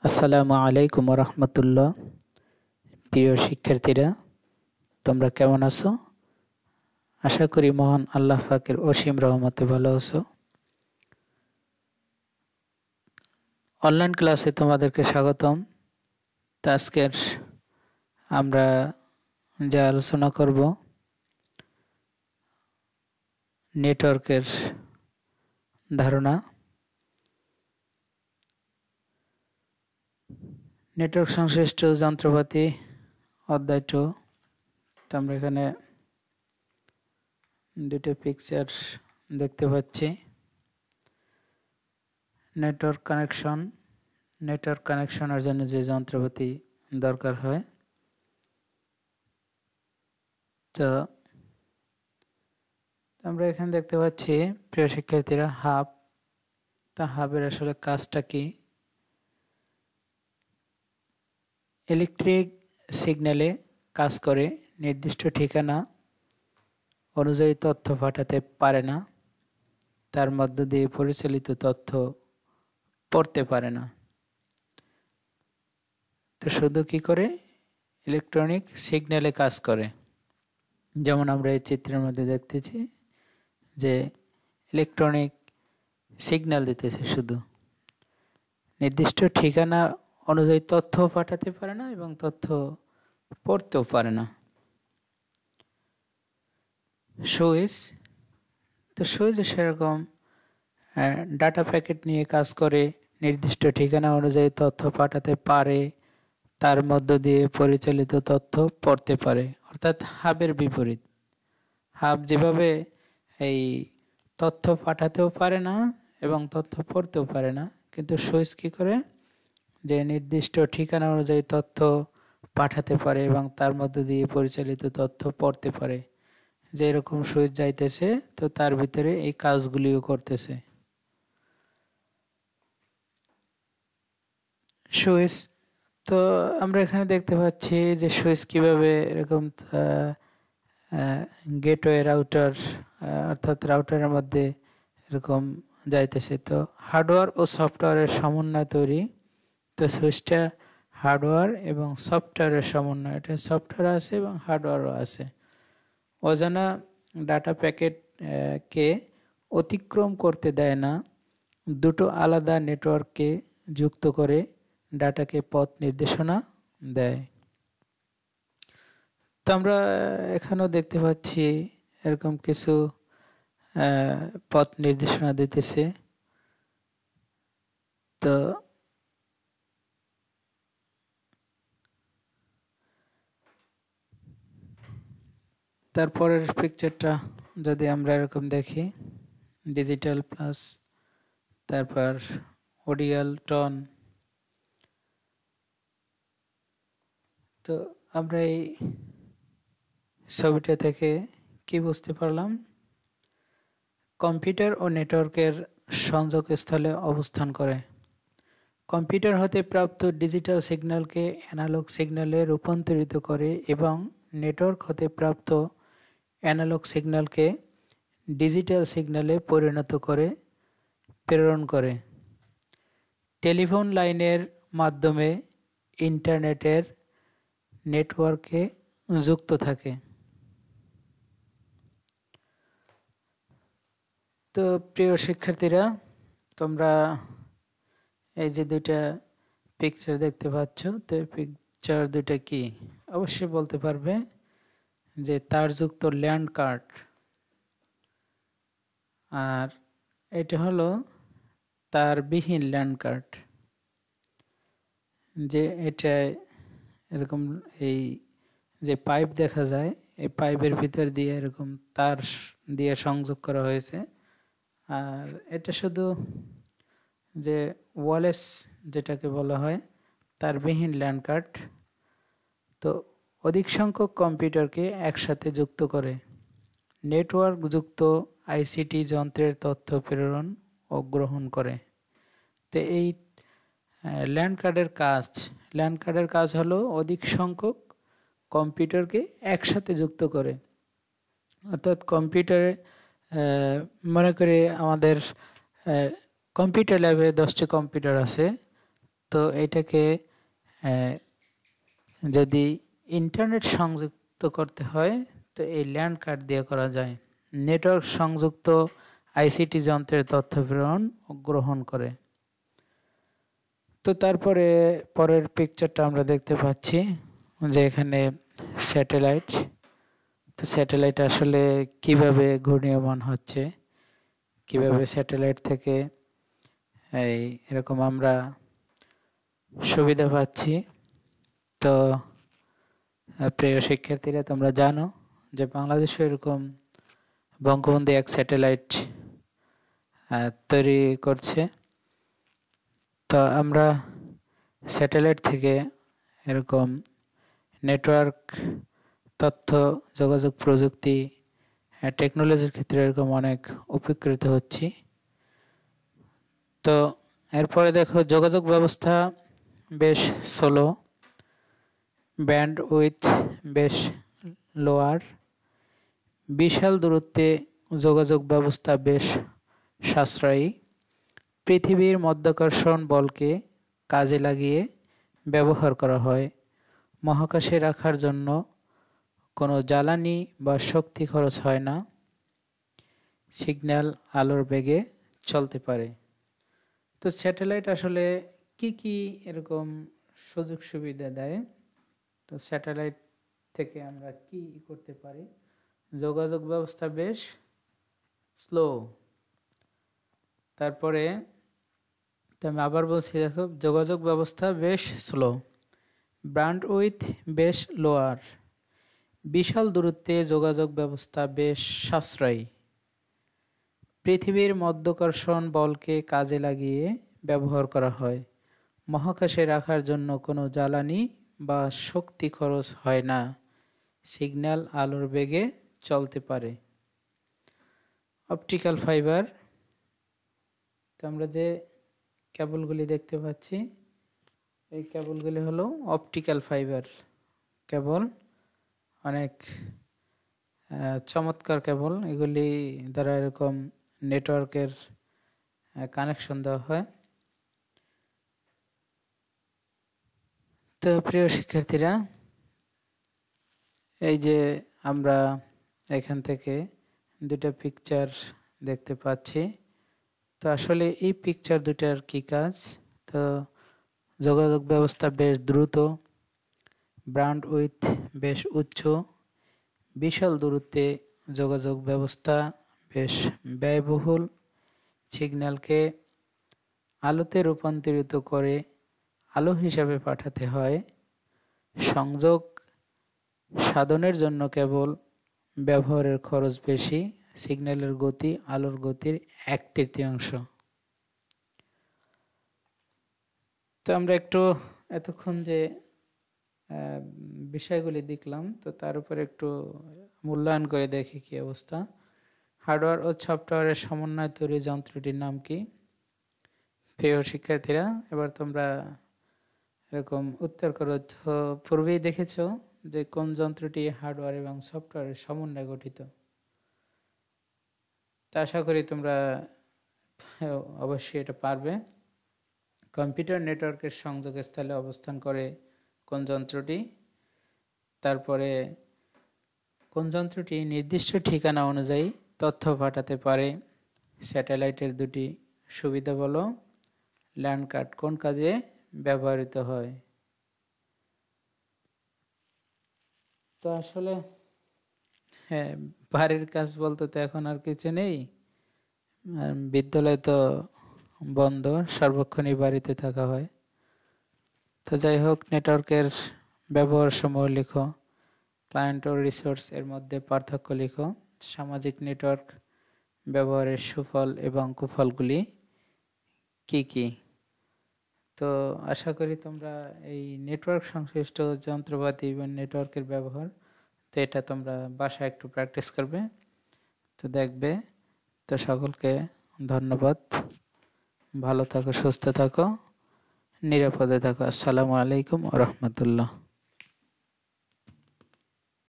আসসালামু আলাইকুম রহমতুল্লাহ। প্রিয় শিক্ষার্থীরা, তোমরা কেমন আছো? আশা করি মহান আল্লাহ পাকের অসীম রহমতে ভালো আছো। অনলাইন ক্লাসে তোমাদেরকে স্বাগতম। তো আজকের আমরা যা আলোচনা করব নেটওয়ার্কের ধারণা। নেটওয়ার্ক সংশ্লিষ্ট যন্ত্রপাতি অধ্যায় 2। তো আমরা এখানে দুটো পিকচার দেখতে পাচ্ছি। নেটওয়ার্ক কানেকশনের জন্য যে যন্ত্রপাতি দরকার হয়, তো আমরা এখানে দেখতে পাচ্ছি প্রিয় শিক্ষার্থীরা হাব। তা হাবের আসলে কাজটা কি? ইলেকট্রিক সিগন্যালে কাজ করে, নির্দিষ্ট ঠিকানা অনুযায়ী তথ্য পাঠাতে পারে না, তার মধ্য দিয়ে পরিচালিত তথ্য পড়তে পারে না। তো শুধু কি করে? ইলেকট্রনিক সিগন্যালে কাজ করে। যেমন আমরা এই চিত্রের মধ্যে দেখতেছি যে ইলেকট্রনিক সিগন্যাল দিতেছে, শুধু নির্দিষ্ট ঠিকানা অনুযায়ী তথ্য পাঠাতে পারে না এবং তথ্য পড়তেও পারে না। সুইচ, তো সুইচ সেরকম ডাটা প্যাকেট নিয়ে কাজ করে, নির্দিষ্ট ঠিকানা অনুযায়ী তথ্য পাঠাতে পারে, তার মধ্য দিয়ে পরিচালিত তথ্য পড়তে পারে। অর্থাৎ হাবের বিপরীত। হাব যেভাবে এই তথ্য পাঠাতেও পারে না এবং তথ্য পড়তেও পারে না, কিন্তু সুইচ কী করে? যে নির্দিষ্ট ঠিকানা অনুযায়ী তথ্য পাঠাতে পারে এবং তার মধ্য দিয়ে পরিচালিত তথ্য পড়তে পারে। যে এরকম সুইচ যাইতেছে, তো তার ভিতরে এই কাজগুলিও করতেছে। সুইচ, তো আমরা এখানে দেখতে পাচ্ছি যে সুইচ কিভাবে এরকম গেটওয়ে রাউটার, অর্থাৎ রাউটারের মধ্যে এরকম যাইতেছে। তো হার্ডওয়্যার ও সফটওয়্যারের সমন্বয় তৈরি। তো সুইচটা হার্ডওয়্যার এবং সফটওয়্যারের সমন্বয়, এটা সফটওয়্যার আছে এবং হার্ডওয়্যারও আছে। অজানা ডাটা প্যাকেটকে অতিক্রম করতে দেয় না, দুটো আলাদা নেটওয়ার্ককে যুক্ত করে ডাটাকে পথ নির্দেশনা দেয়। তো আমরা এখানেও দেখতে পাচ্ছি এরকম কিছু পথ নির্দেশনা দিতেছে। তো তারপরের পিকচারটা যদি আমরা এরকম দেখি, ডিজিটাল প্লাস, তারপর অডিয়াল টোন। তো আমরা এই ছবিটা থেকে কি বুঝতে পারলাম? কম্পিউটার ও নেটওয়ার্কের সংযোগস্থলে অবস্থান করে। কম্পিউটার হতে প্রাপ্ত ডিজিটাল সিগন্যালকে অ্যানালগ সিগন্যালে রূপান্তরিত করে এবং নেটওয়ার্ক হতে প্রাপ্ত অ্যানালগ সিগন্যালকে ডিজিটাল সিগন্যালে পরিণত করে প্রেরণ করে। টেলিফোন লাইনের মাধ্যমে ইন্টারনেটের নেটওয়ার্কে যুক্ত থাকে। তো প্রিয় শিক্ষার্থীরা, তোমরা এই যে দুইটা পিকচার দেখতে পাচ্ছ, তো পিকচার দুইটা কি অবশ্যই বলতে পারবে যে তারযুক্ত ল্যান্ড কার্ড, আর এটা হলো তারবিহীন ল্যান্ড কার্ড। যে এটা এরকম এই যে পাইপ দেখা যায়, এই পাইপের ভিতর দিয়ে এরকম তার দিয়ে সংযোগ করা হয়েছে। আর এটা শুধু যে ওয়্যারলেস যেটাকে বলা হয় তারবিহীন ল্যান্ড কার্ড, তো অধিক সংখ্যক কম্পিউটারকে একসাথে যুক্ত করে নেটওয়ার্ক যুক্ত আইসিটি যন্ত্রের তথ্য প্রেরণ ও গ্রহণ করে। তো এই ল্যান্ড কার্ডের কাজ হলো অধিক সংখ্যক কম্পিউটারকে একসাথে যুক্ত করে। অর্থাৎ কম্পিউটারে মনে করি আমাদের কম্পিউটার ল্যাবে 10টি কম্পিউটার আছে, তো এটাকে যদি ইন্টারনেট সংযুক্ত করতে হয় তো এই ল্যান্ড কার্ড দিয়ে করা যায়। নেটওয়ার্ক সংযুক্ত আইসিটি যন্ত্রের তথ্য প্রেরণ ও গ্রহণ করে। তো তারপরে পরের পিকচারটা আমরা দেখতে পাচ্ছি যে এখানে স্যাটেলাইট। তো স্যাটেলাইট আসলে কিভাবে ঘূর্ণীয়মান হচ্ছে, কিভাবে স্যাটেলাইট থেকে এরকম আমরা সুবিধা পাচ্ছি। তো প্রিয় শিক্ষার্থীরা, তোমরা জানো যে বাংলাদেশে এরকম বঙ্গবন্ধু 1 স্যাটেলাইট তৈরি করছে। তো আমরা স্যাটেলাইট থেকে এরকম নেটওয়ার্ক, তথ্য যোগাযোগ প্রযুক্তি, টেকনোলজির ক্ষেত্রে এরকম অনেক উপকৃত হচ্ছি। তো এরপরে দেখো যোগাযোগ ব্যবস্থা বেশ স্লো, ব্যান্ড উইথ বেশ লোয়ার, বিশাল দূরত্বে যোগাযোগ ব্যবস্থা বেশ সাশ্রয়ী, পৃথিবীর মাধ্যাকর্ষণ বলকে কাজে লাগিয়ে ব্যবহার করা হয়, মহাকাশে রাখার জন্য কোনো জ্বালানি বা শক্তি খরচ হয় না, সিগন্যাল আলোর বেগে চলতে পারে। তো স্যাটেলাইট আসলে কি কি এরকম সুযোগ সুবিধা দেয়? তো স্যাটেলাইট থেকে আমরা কি করতে পারি? যোগাযোগ ব্যবস্থা বেশ স্লো। তারপরে তো আমি আবার বলছি, দেখো যোগাযোগ ব্যবস্থা বেশ স্লো, ব্যান্ড উইথ বেশ লোয়ার, বিশাল দূরত্বে যোগাযোগ ব্যবস্থা বেশ সাশ্রয়ী, পৃথিবীর মাধ্যাকর্ষণ বলকে কাজে লাগিয়ে ব্যবহার করা হয়, মহাকাশে রাখার জন্য কোনো জ্বালানি বা শক্তি খরচ হয় না, সিগন্যাল আলোর বেগে চলতে পারে। অপটিক্যাল ফাইবার, তো আমরা যে কেবলগুলি দেখতে পাচ্ছি এই কেবলগুলি হলো অপটিক্যাল ফাইবার কেবল, অনেক চমৎকার কেবল। এগুলি দ্বারা এরকম নেটওয়ার্কের কানেকশন দেওয়া হয়। তো প্রিয় শিক্ষার্থীরা, এই যে আমরা এখান থেকে দুটো পিকচার দেখতে পাচ্ছি। তো আসলে এই পিকচার দুটার কি কাজ? তো যোগাযোগ ব্যবস্থা বেশ দ্রুত, ব্যান্ড উইথ বেশ উচ্চ, বিশাল দূরত্বে যোগাযোগ ব্যবস্থা বেশ ব্যয়বহুল, সিগন্যালকে আলোতে রূপান্তরিত করে আলো হিসাবে পাঠাতে হয়, সংযোগ সাধনের জন্য কেবল ব্যবহারের খরচ বেশি, সিগন্যালের গতি আলোর গতির 1/3। তো আমরা একটু এতক্ষণ যে বিষয়গুলি দেখলাম, তো তার উপর একটু মূল্যায়ন করে দেখি কি অবস্থা। হার্ডওয়্যার ও সফটওয়্যারের সমন্বয় তৈরি যন্ত্রটির নাম কি? প্রিয় শিক্ষার্থীরা, এবার তোমরা এরকম উত্তর করো। তো পূর্বেই দেখেছো যে কোন যন্ত্রটি হার্ডওয়্যার এবং সফটওয়্যারের সমন্বয়ে গঠিত। তা আশা করি তোমরা অবশ্যই এটা পারবে। কম্পিউটার নেটওয়ার্কের সংযোগস্থলে অবস্থান করে কোন যন্ত্রটি? তারপরে কোন যন্ত্রটি নির্দিষ্ট ঠিকানা অনুযায়ী তথ্য পাঠাতে পারে? স্যাটেলাইটের দুটি সুবিধা বলো। ল্যান্ড কার্ড কোন কাজে ব্যবহৃত হয়? তো আসলে হ্যাঁ, বাড়ির কাজ বলতে তো এখন আর কিছু নেই, বিদ্যালয় তো বন্ধ, সর্বক্ষণই বাড়িতে থাকা হয়। তো যাই হোক, নেটওয়ার্কের ব্যবহার সমূহ লিখো। ক্লায়েন্ট ও রিসোর্স এর মধ্যে পার্থক্য লিখো। সামাজিক নেটওয়ার্ক ব্যবহারের সুফল এবং কুফলগুলি কি কি? তো আশা করি তোমরা এই নেটওয়ার্ক সংশ্লিষ্ট যন্ত্রপাতি এবং নেটওয়ার্কের ব্যবহার, তো এটা তোমরা বাসায় একটু প্র্যাকটিস করবে, তো দেখবে। তো সকলকে ধন্যবাদ। ভালো থাকো, সুস্থ থাকো, নিরাপদে থাকো। আসসালামু আলাইকুম ওয়া রাহমাতুল্লাহ।